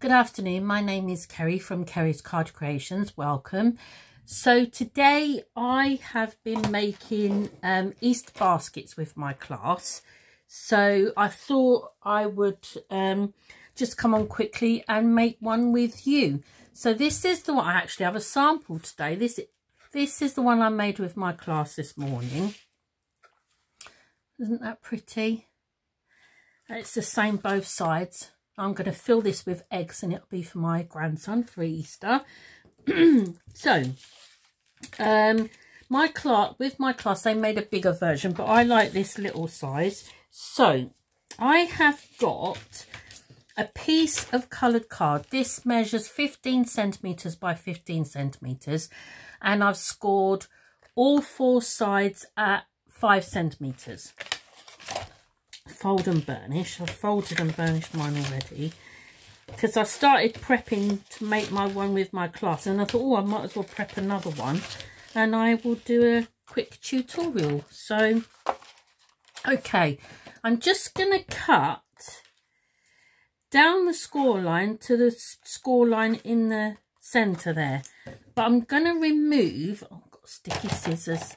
Good afternoon, my name is Kerry from Kerry's Card Creations. Welcome. So today I have been making Easter baskets with my class. So I thought I would just come on quickly and make one with you. So this is the one. I actually have a sample today. This is the one I made with my class this morning. Isn't that pretty? It's the same both sides. I'm going to fill this with eggs and it'll be for my grandson for Easter. So, with my class, they made a bigger version, but I like this little size. So, I have got a piece of coloured card. This measures 15 centimetres by 15 centimetres, and I've scored all four sides at 5 centimetres. Fold and burnish. I've folded and burnished mine already because I started prepping to make my one with my class, and I thought, oh, I might as well prep another one and I will do a quick tutorial. So okay, I'm just going to cut down the score line to the score line in the centre there, but I'm going to remove, oh, I've got sticky scissors,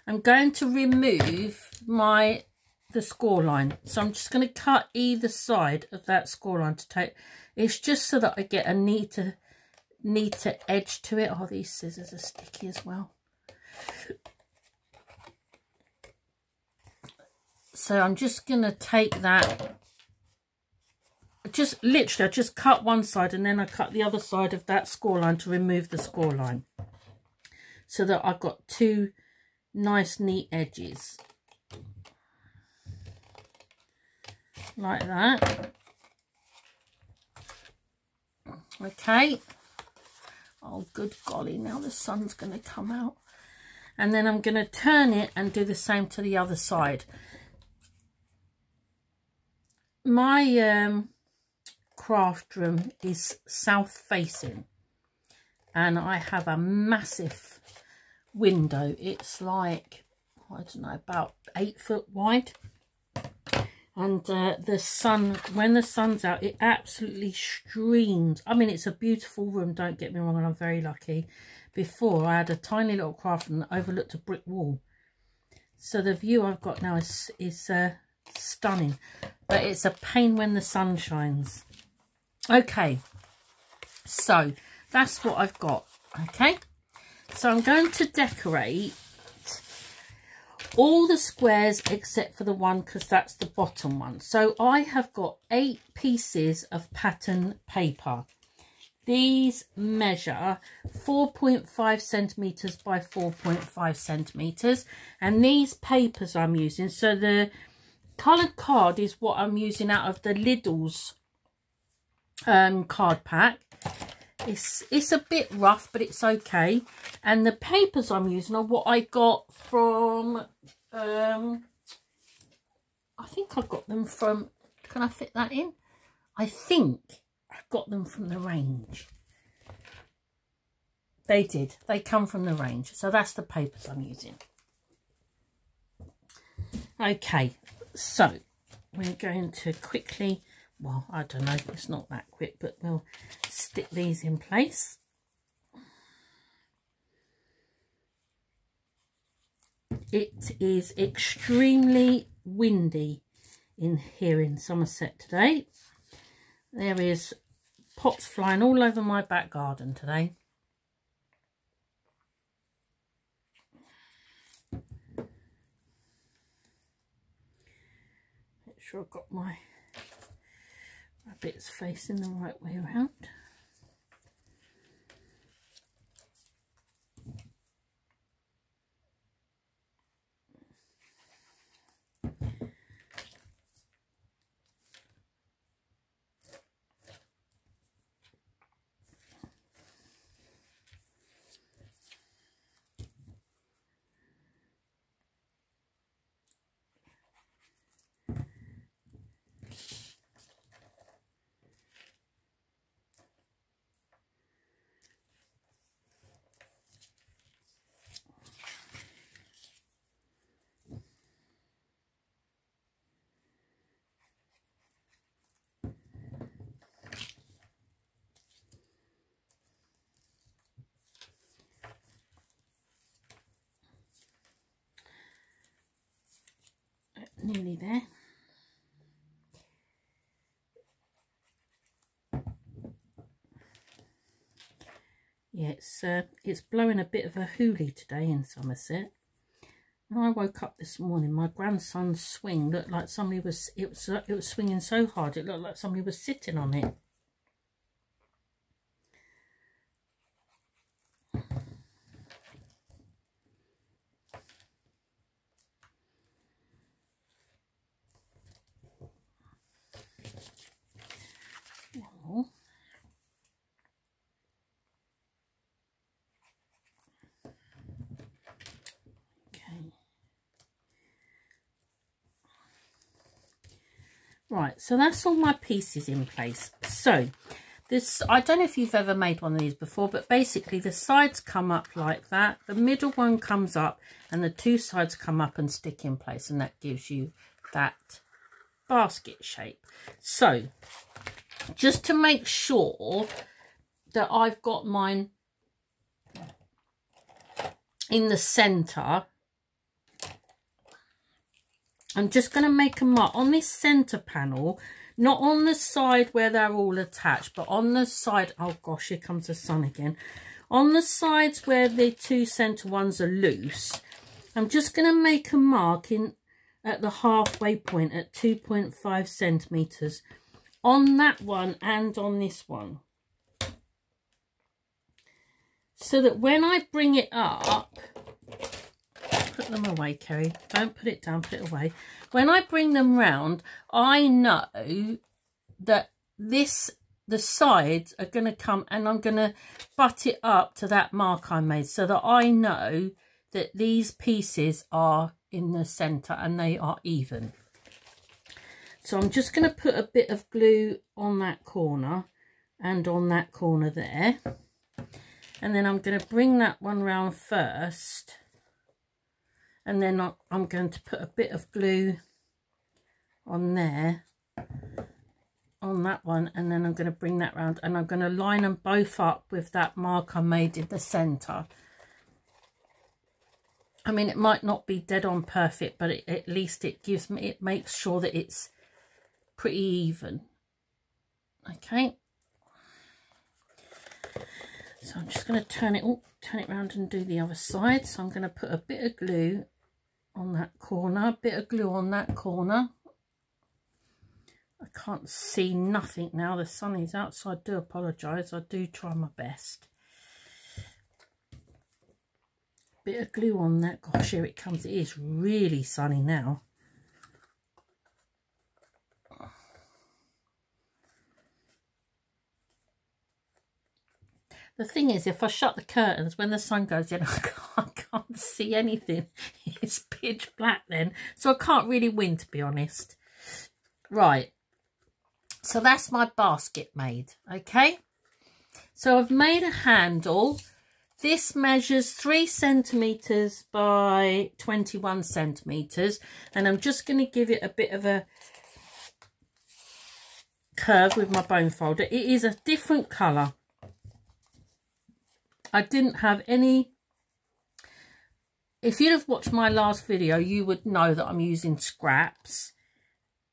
I'm going to remove the score line. So I'm just going to cut either side of that score line to take, it's just so that I get a neater edge to it. Oh, these scissors are sticky as well. So I'm just going to take that, just literally I just cut one side and then I cut the other side of that score line to remove the score line, so that I've got two nice neat edges. Like that. Okay. Oh, good golly, now the sun's going to come out. And then I'm going to turn it and do the same to the other side. My craft room is south facing, and I have a massive window. It's like, I don't know, about 8 foot wide. And the sun, when the sun's out, it absolutely streams. I mean, it's a beautiful room, don't get me wrong, and I'm very lucky. Before, I had a tiny little craft room that overlooked a brick wall. So the view I've got now is stunning. But it's a pain when the sun shines. Okay, so that's what I've got. Okay, so I'm going to decorate all the squares except for the one, because that's the bottom one. So I have got 8 pieces of pattern paper. These measure 4.5 centimetres by 4.5 centimetres, and these papers I'm using, so the coloured card is what I'm using out of the Lidl's card pack. It's a bit rough, but it's okay. And the papers I'm using are what I got from, I think I got them from, can I fit that in? I think I got them from the range. They did. They come from the range. So that's the papers I'm using. Okay, so we're going to quickly, well, I don't know, it's not that quick, but we'll stick these in place. It is extremely windy in here in Somerset today. There is pots flying all over my back garden today. Make sure I've got my rabbits facing the right way around. nearly there. Yeah, it's blowing a bit of a hoolie today in Somerset. When I woke up this morning, my grandson's swing looked like somebody was, it was swinging so hard, it looked like somebody was sitting on it. Oh. Okay. Right, so that's all my pieces in place. So this, I don't know if you've ever made one of these before, but basically the sides come up like that, the middle one comes up, and the two sides come up and stick in place, and that gives you that basket shape. So just to make sure that I've got mine in the center, I'm just going to make a mark on this center panel, not on the side where they're all attached, but on the side, oh gosh, here comes the sun again, on the sides where the two center ones are loose. I'm just going to make a mark in at the halfway point at 2.5 centimeters on that one and on this one, so that when I bring it up, put them away, Kerry, don't put it down, put it away. When I bring them round, I know that the sides are going to come, and I'm going to butt it up to that mark I made, so that I know that these pieces are in the centre and they are even. So I'm just going to put a bit of glue on that corner and on that corner there, and then I'm going to bring that one round first. And then I'm going to put a bit of glue on there, on that one, and then I'm going to bring that round, and I'm going to line them both up with that mark I made in the centre. I mean, it might not be dead on perfect, but at least it gives me, it makes sure that it's pretty even. Okay. So I'm just going to turn it around and do the other side. So I'm going to put a bit of glue on that corner, a bit of glue on that corner. I can't see nothing now, the sun is out, so I do apologise. I do try my best. Bit of glue on that. Gosh, here it comes. It is really sunny now. The thing is, if I shut the curtains, when the sun goes in, I can't see anything. It's pitch black then. So I can't really win, to be honest. Right. So that's my basket made. Okay. So I've made a handle. This measures 3 centimetres by 21 centimetres. And I'm just going to give it a bit of a curve with my bone folder. It is a different colour. I didn't have any, if you'd have watched my last video, you would know that I'm using scraps.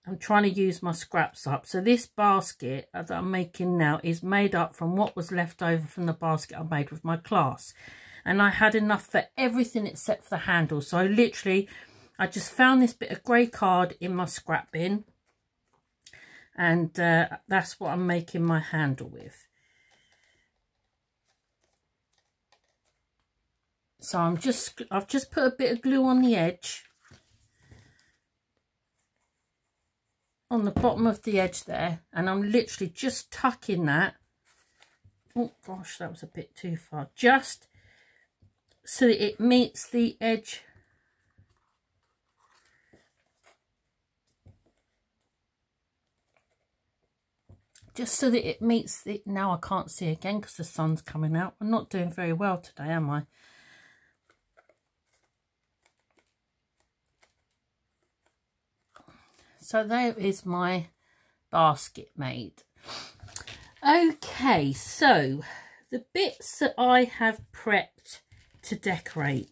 I'm trying to use my scraps up. So this basket that I'm making now is made up from what was left over from the basket I made with my class. And I had enough for everything except for the handle. So literally, I just found this bit of grey card in my scrap bin. And that's what I'm making my handle with. So I've just put a bit of glue on the edge, on the bottom of the edge there, and I'm literally just tucking that. Oh gosh, that was a bit too far. Just so that it meets the edge. Just so that it meets the, now I can't see again because the sun's coming out. I'm not doing very well today, am I? So there is my basket made. Okay, so the bits that I have prepped to decorate.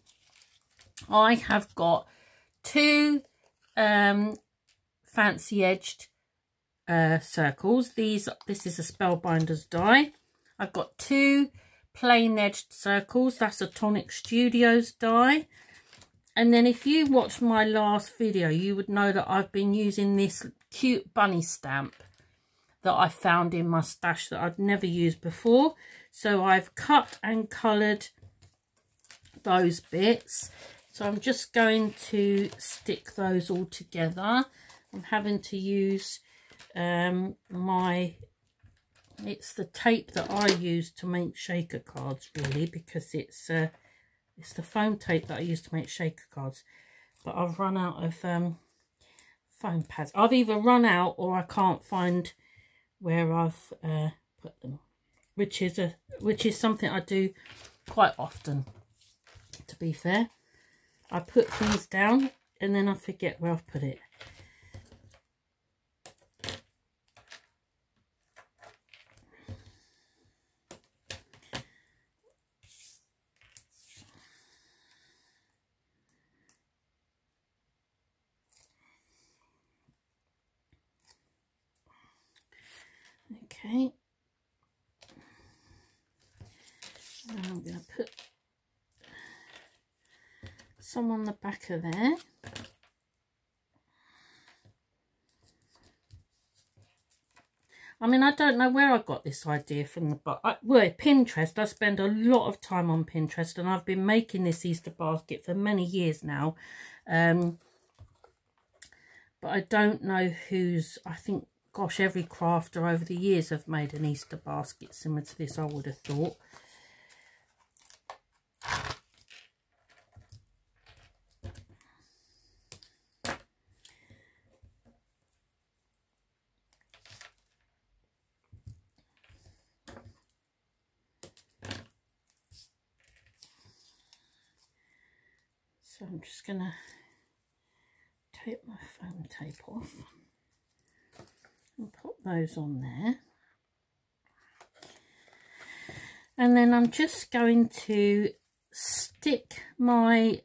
I have got 2 fancy edged circles. This is a Spellbinders die. I've got 2 plain edged circles. That's a Tonic Studios die. And then if you watched my last video, you would know that I've been using this cute bunny stamp that I found in my stash that I'd never used before. So I've cut and coloured those bits. So I'm just going to stick those all together. I'm having to use it's the tape that I use to make shaker cards, really, because it's the foam tape that I use to make shaker cards. But I've run out of foam pads. I've either run out or I can't find where I've put them, which is something I do quite often, to be fair. I put things down and then I forget where I've put it. Okay, and I'm going to put some on the back of there. I mean, I don't know where I got this idea from, Pinterest. I spend a lot of time on Pinterest, and I've been making this Easter basket for many years now. But I don't know who's, I think, gosh, every crafter over the years have made an Easter basket similar to this, I would have thought. So I'm just going to take my foam tape off and put those on there. And then I'm just going to stick my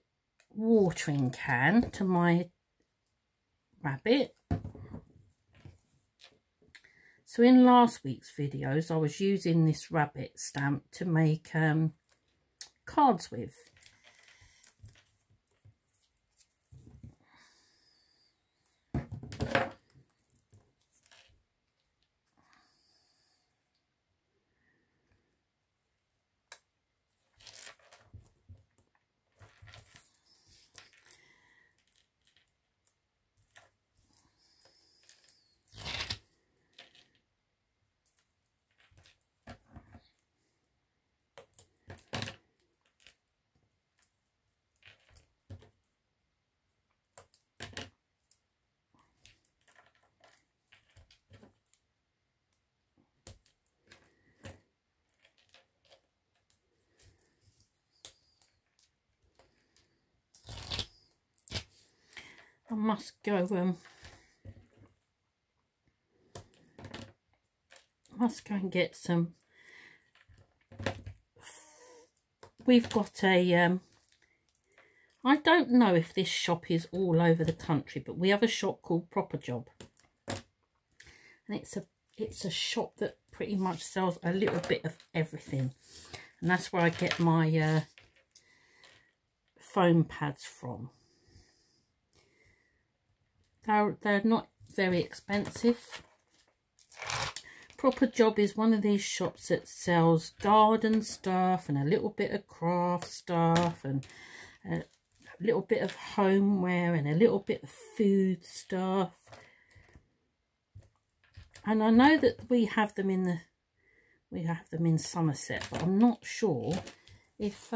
watering can to my rabbit. So in last week's videos I was using this rabbit stamp to make cards with. I must go and get some. We've got a I don't know if this shop is all over the country, but we have a shop called Proper Job, and it's a shop that pretty much sells a little bit of everything, and that's where I get my foam pads from. They're not very expensive. Proper Job is one of these shops that sells garden stuff and a little bit of craft stuff and a little bit of homeware and a little bit of food stuff. And I know that we have them in Somerset, but I'm not sure if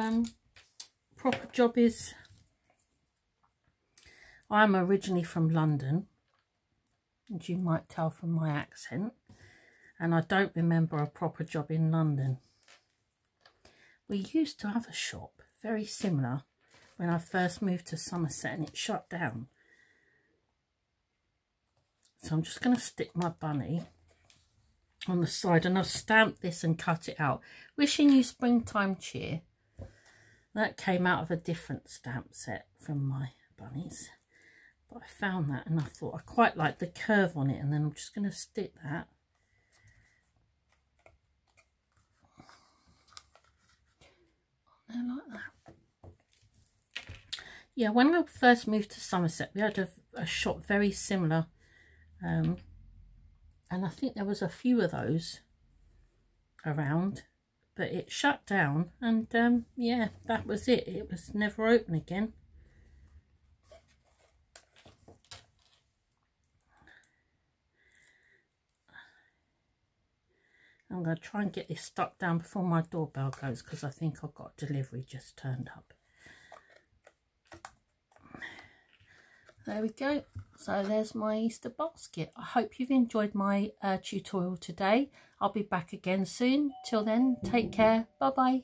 Proper Job is. I'm originally from London, as you might tell from my accent, and I don't remember a Proper Job in London. We used to have a shop very similar when I first moved to Somerset, and it shut down. So I'm just going to stick my bunny on the side, and I've stamped this and cut it out. Wishing you springtime cheer. That came out of a different stamp set from my bunnies. But I found that and I thought I quite like the curve on it, and then I'm just going to stick that. Like that. Yeah, when I first moved to Somerset, we had a shop very similar, and I think there was a few of those around, but it shut down, and yeah, that was it. It was never open again. I'm going to try and get this stuck down before my doorbell goes, because I think I've got a delivery just turned up. There we go. So there's my Easter basket. I hope you've enjoyed my tutorial today. I'll be back again soon. Till then, take care. Bye bye.